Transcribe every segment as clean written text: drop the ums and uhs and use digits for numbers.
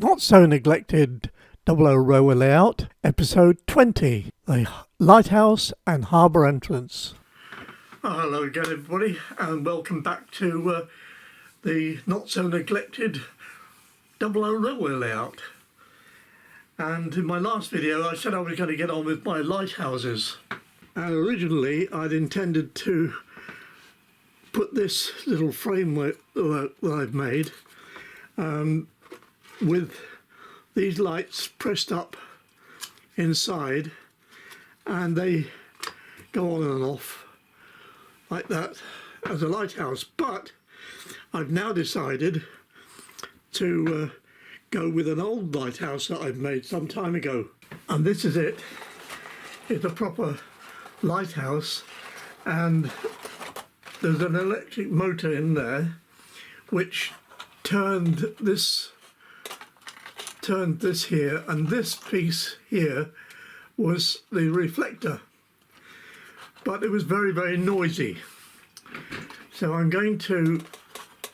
Not So Neglected Double O Railway Layout, Episode 20, the Lighthouse and Harbour Entrance. Hello again everybody, and welcome back to the Not So Neglected Double O Railway Layout. And in my last video I said I was going to get on with my lighthouses, and originally I'd intended to put this little framework that I've made with these lights pressed up inside, and they go on and off like that as a lighthouse. But I've now decided to go with an old lighthouse that I've made some time ago, and this is it. It's a proper lighthouse, and there's an electric motor in there which turned this here, and this piece here was the reflector, but it was very, very noisy. So I'm going to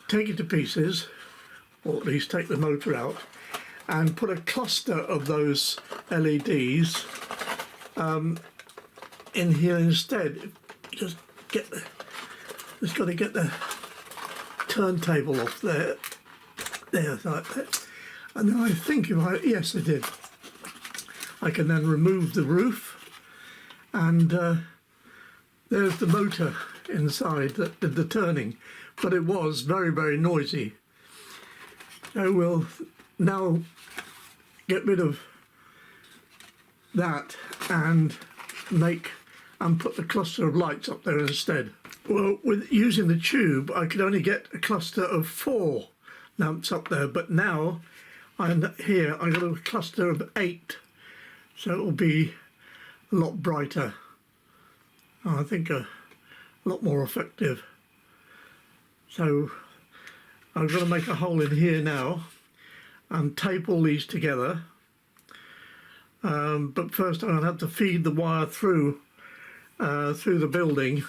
take it to pieces, or at least take the motor out, and put a cluster of those LEDs in here instead. Just got to get the turntable off there, like that. And then I think yes I did, I can then remove the roof, and there's the motor inside that did the turning, but it was very, very noisy. So we'll now get rid of that and put the cluster of lights up there instead. Well, with using the tube I could only get a cluster of 4 lamps up there, but now here I got a cluster of 8, so it'll be a lot brighter. I think a lot more effective. So I've got to make a hole in here now and tape all these together. But first I'm going to have to feed the wire through the building,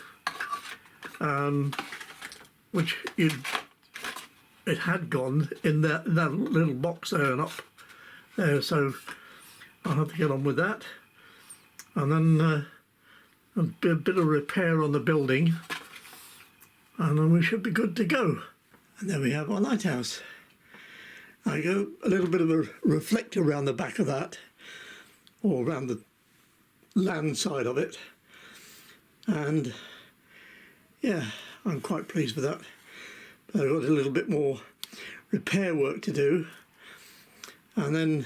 which it had gone in that little box there and up there, so I'll have to get on with that, and then a bit of repair on the building, and then we should be good to go. And there we have our lighthouse. I go a little bit of a reflector around the back of that, or around the land side of it, and yeah, I'm quite pleased with that. But I've got a little bit more repair work to do, and then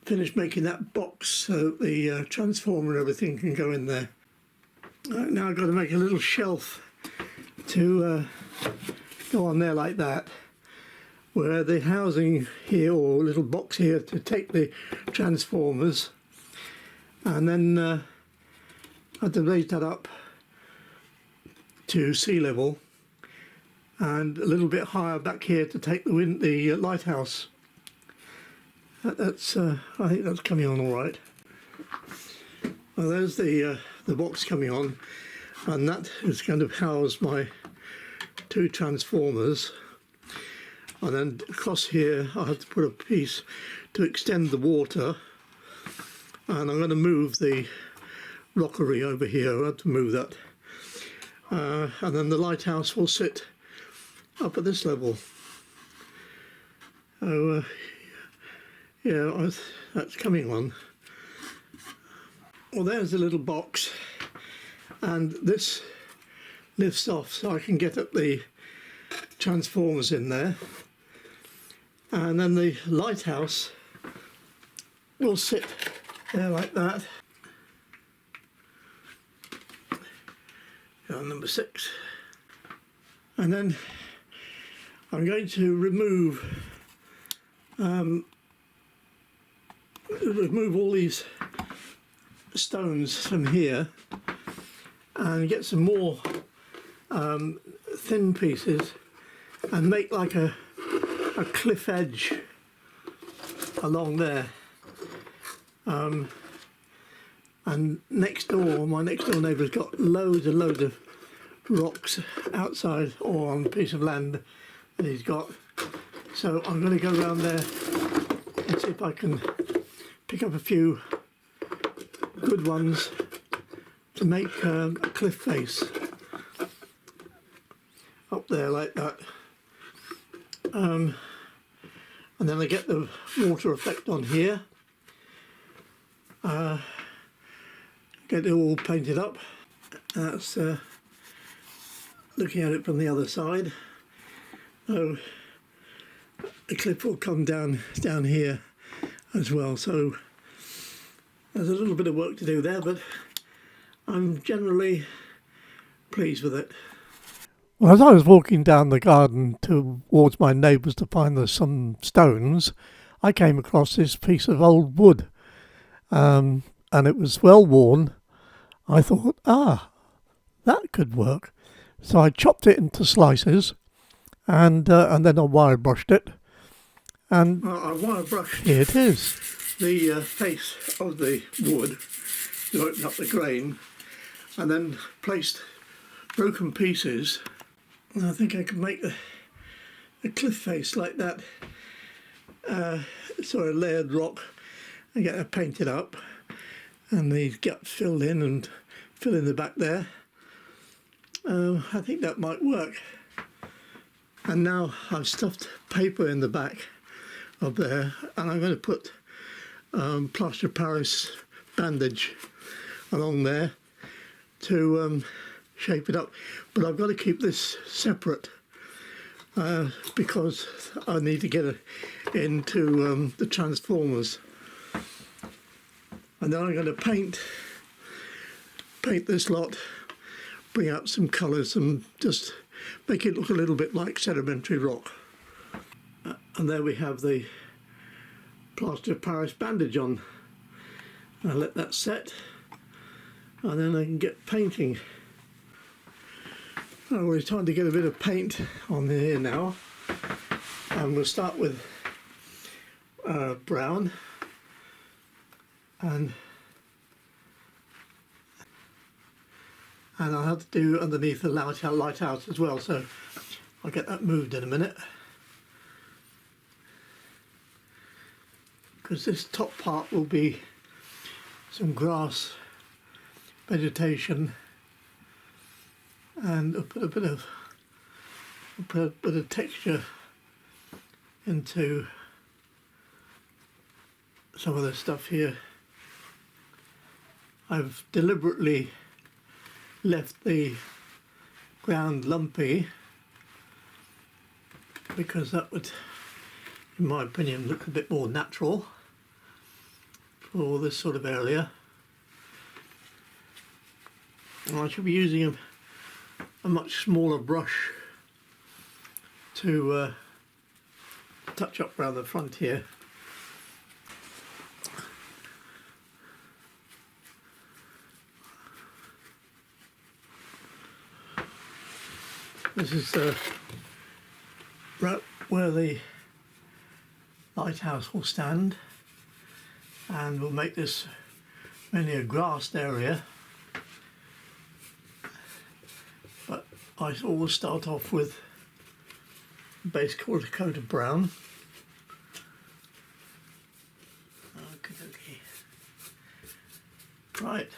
finish making that box so that the transformer and everything can go in there. Now I've got to make a little shelf to go on there like that, where the housing here, or little box here to take the transformers, and then I have to raise that up to sea level, and a little bit higher back here to take the lighthouse. That's I think that's coming on all right. Well, there's the box coming on, and that is going to house my 2 transformers. And then across here I have to put a piece to extend the water, and I'm going to move the rockery over here. I have to move that, and then the lighthouse will sit up at this level. So yeah, that's coming on. Well, there's the little box, and this lifts off so I can get at the transformers in there, and then the lighthouse will sit there like that. Number 6, and then I'm going to remove all these stones from here and get some more thin pieces and make like a cliff edge along there. And next door, my next door neighbour's got loads and loads of rocks outside, or on a piece of land that he's got. So I'm going to go around there Let's see if I can pick up a few good ones to make a cliff face up there like that. And then I get the water effect on here. Get it all painted up. That's looking at it from the other side. So the cliff will come down here as well. So there's a little bit of work to do there, but I'm generally pleased with it. Well, as I was walking down the garden towards my neighbours to find some stones, I came across this piece of old wood, and it was well worn. I thought, that could work. So I chopped it into slices, and then I wire brushed it. And I wire brushed. Here it is. The face of the wood to open up the grain, and then placed broken pieces. And I think I can make a cliff face like that, sort of layered rock, and get it painted up, and these gaps filled in and fill in the back there. I think that might work. And now I've stuffed paper in the back of there, and I'm going to put plaster of Paris bandage along there to shape it up. But I've got to keep this separate because I need to get it into the transformers. And then I'm going to paint this lot, bring out some colours and just make it look a little bit like sedimentary rock. And there we have the plaster of Paris bandage on. I'll let that set, and then I can get painting. Oh, we're trying to get a bit of paint on here now, and we'll start with brown, and I'll have to do underneath the lighthouse as well, so I'll get that moved in a minute. Because this top part will be some grass vegetation, and I'll put a bit of texture into some of the stuff here. I've deliberately left the ground lumpy because that would, in my opinion, look a bit more natural for this sort of area. And I should be using a much smaller brush to touch up around the front here. This is right where the lighthouse will stand, and we'll make this mainly a grassed area, but I always start off with a base coat of brown. Okay. Right,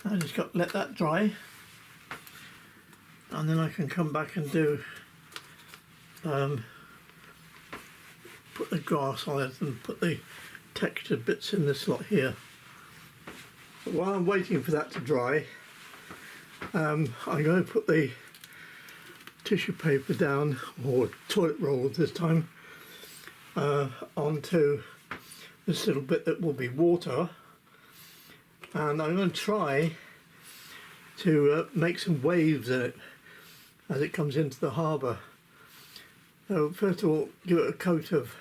I just got to let that dry, and then I can come back and do put the grass on it and put the textured bits in this lot here. But while I'm waiting for that to dry, I'm going to put the tissue paper down, or toilet roll this time, onto this little bit that will be water, and I'm going to try to make some waves in it as it comes into the harbour. So first of all, give it a coat of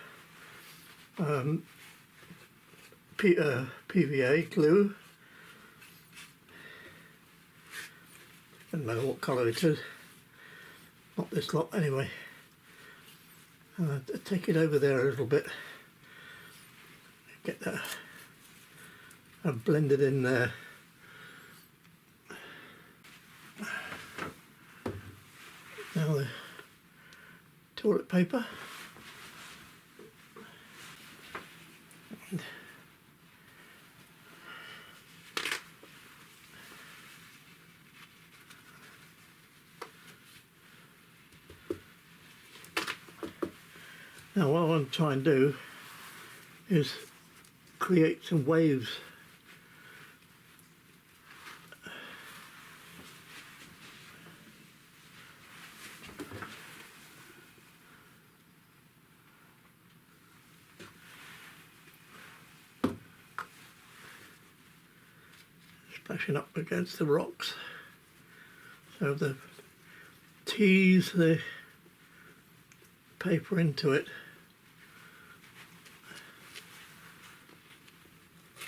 PVA glue. Doesn't matter what colour it is, not this lot anyway. Take it over there a little bit, get that blended in there. Now the toilet paper. Now what I want to try and do is create some waves. Splashing up against the rocks. So the tease the paper into it.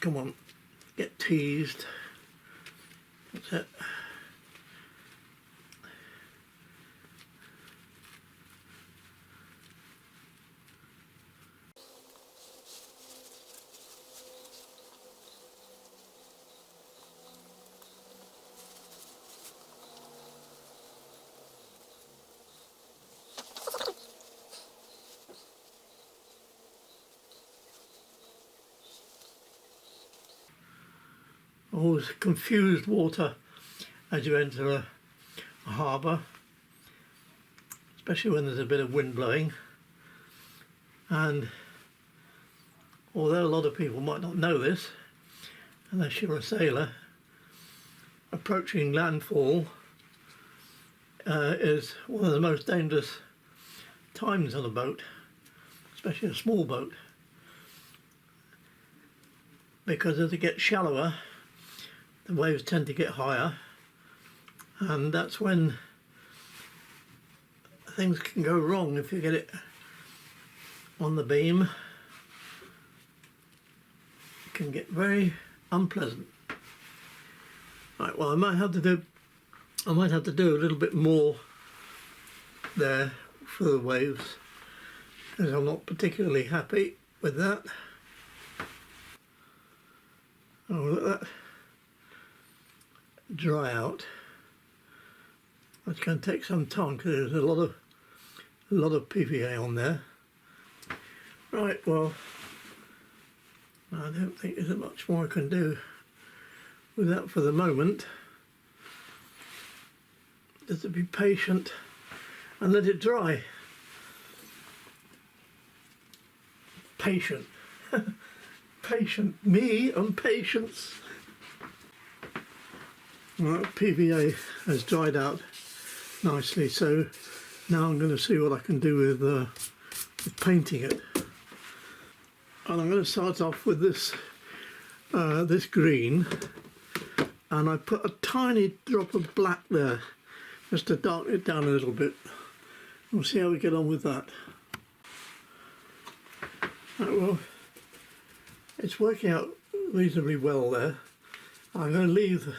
Come on, get teased. That's it. Always confused water as you enter a harbour, especially when there's a bit of wind blowing. And although a lot of people might not know this, unless you're a sailor, approaching landfall is one of the most dangerous times on a boat, especially a small boat, because as it gets shallower, the waves tend to get higher, and that's when things can go wrong if you get it on the beam. It can get very unpleasant. Right, well, I might have to do a little bit more there for the waves, because I'm not particularly happy with that. Oh, let that dry out. It's going to take some time because there's a lot of PVA on there. Right, well, I don't think there's much more I can do with that for the moment. Just to be patient and let it dry. Patient. Patient. Me and patience. Well, PVA has dried out nicely, so now I'm going to see what I can do with painting it. And I'm going to start off with this this green, and I put a tiny drop of black there just to darken it down a little bit. We'll see how we get on with that. Right, well, it's working out reasonably well there. I'm going to leave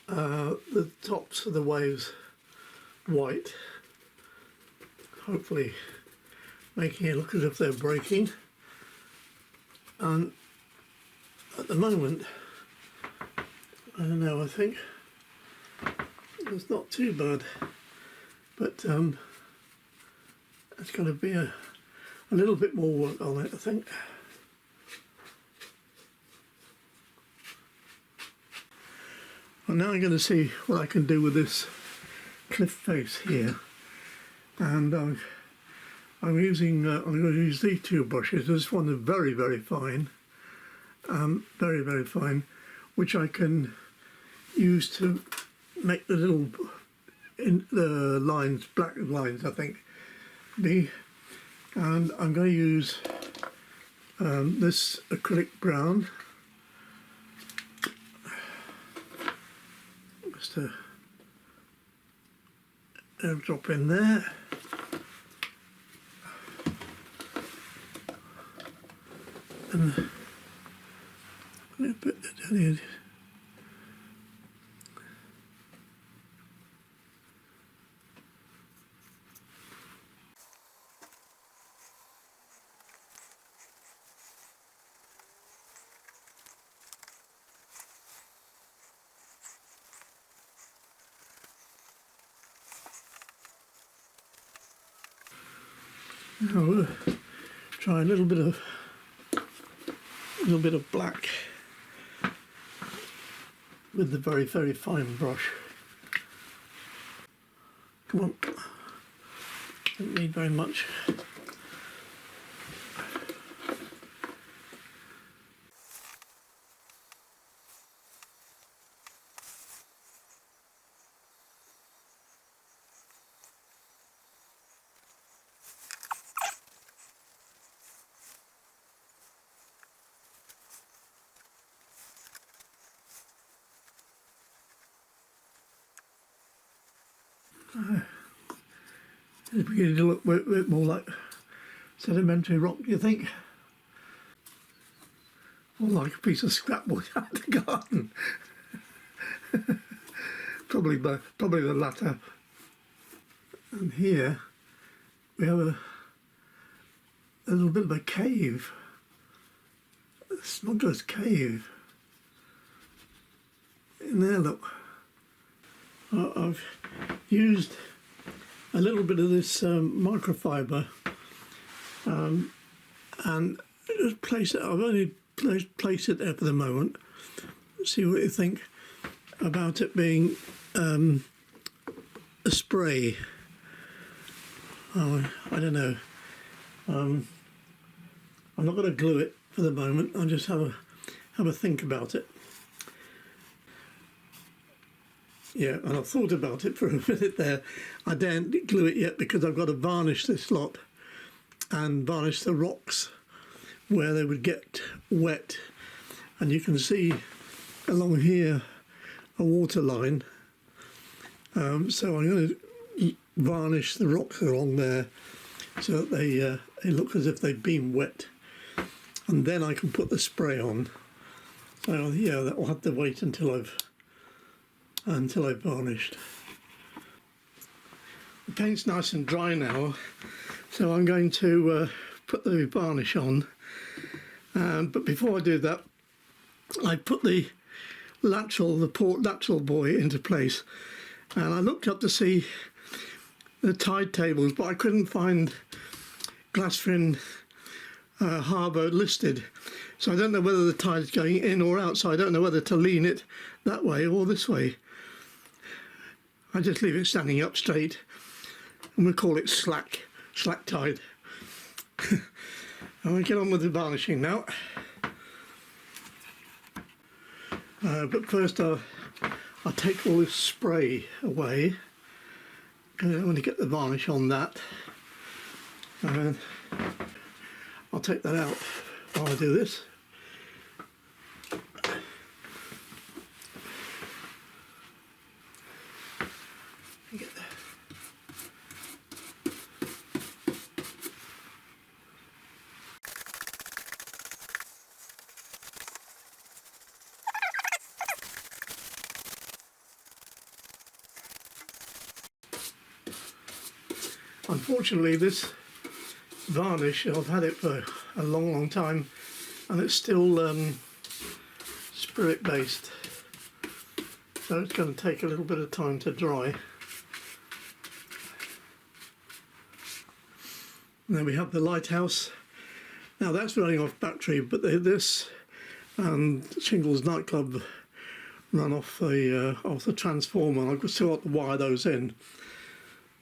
the tops of the waves white, hopefully making it look as if they're breaking. And at the moment, I don't know, I think it's not too bad, but it's going to be a little bit more work on it, I think. Well, now I'm going to see what I can do with this cliff face here, and I'm going to use these two brushes. This one is very, very fine, very, very fine, which I can use to make the little the lines, black lines, I think, be. And I'm going to use this acrylic brown. Just a drop in there. And a bit down here. Now we'll try a little bit of little bit of black with the very, very fine brush. Come on, don't need very much. It's beginning to look a bit more like sedimentary rock, do you think? Or like a piece of scrapwood out of the garden. probably the latter. And here we have a little bit of a cave, a smuggler's cave. In there, look. I've used a little bit of this microfiber and just place it. I've only placed it there for the moment. See what you think about it being a spray. Oh, I don't know. I'm not going to glue it for the moment. I'll just have a think about it. Yeah, and I've thought about it for a minute there. I daren't glue it yet because I've got to varnish this lot and varnish the rocks where they would get wet. And you can see along here a water line. So I'm going to varnish the rocks along there so that they look as if they've been wet. And then I can put the spray on. So yeah, that will have to wait until I've varnished. The paint's nice and dry now, so I'm going to put the varnish on. But before I do that, I put the port lateral buoy into place, and I looked up to see the tide tables, but I couldn't find Lighthouse Harbour listed. So I don't know whether the tide's going in or out, so I don't know whether to lean it that way or this way. I just leave it standing up straight, and we call it slack tide. I'm going to get on with the varnishing now. But first I'll take all this spray away. I want to get the varnish on that. And I'll take that out while I do this. Unfortunately, this varnish, I've had it for a long time, and it's still spirit based, so it's going to take a little bit of time to dry. And then we have the lighthouse. Now that's running off battery, but this and Shingles Nite Club run off the transformer. I've still got to wire those in.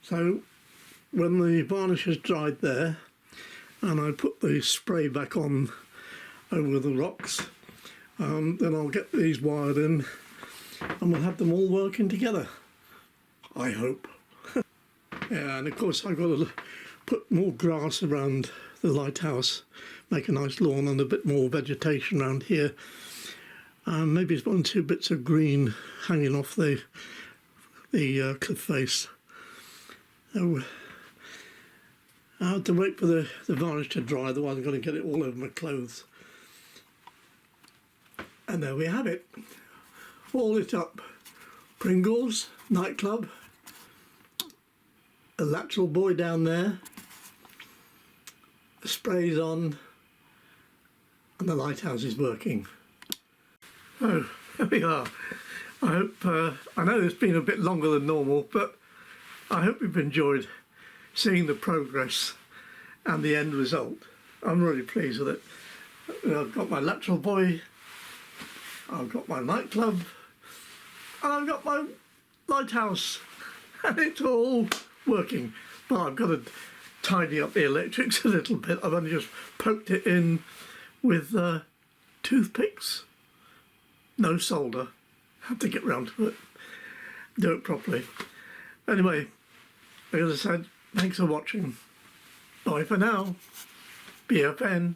So when the varnish is dried there, and I put the spray back on over the rocks, then I'll get these wired in, and we'll have them all working together, I hope. Yeah, and of course I've got to put more grass around the lighthouse, make a nice lawn and a bit more vegetation around here. Maybe it's 1 or 2 bits of green hanging off the cliff face. So I have to wait for the varnish to dry, otherwise I'm going to get it all over my clothes. And there we have it, all lit up. Shingles Nite Club, a lateral buoy down there, the spray's on, and the lighthouse is working. So here we are. I hope, I know it's been a bit longer than normal, but I hope you've enjoyed seeing the progress and the end result. I'm really pleased with it. I've got my lateral bouy, I've got my nightclub, and I've got my lighthouse, and it's all working. But I've got to tidy up the electrics a little bit. I've only just poked it in with toothpicks, no solder. Had to get round to it, do it properly. Anyway, as I said, thanks for watching. Bye for now. BFN.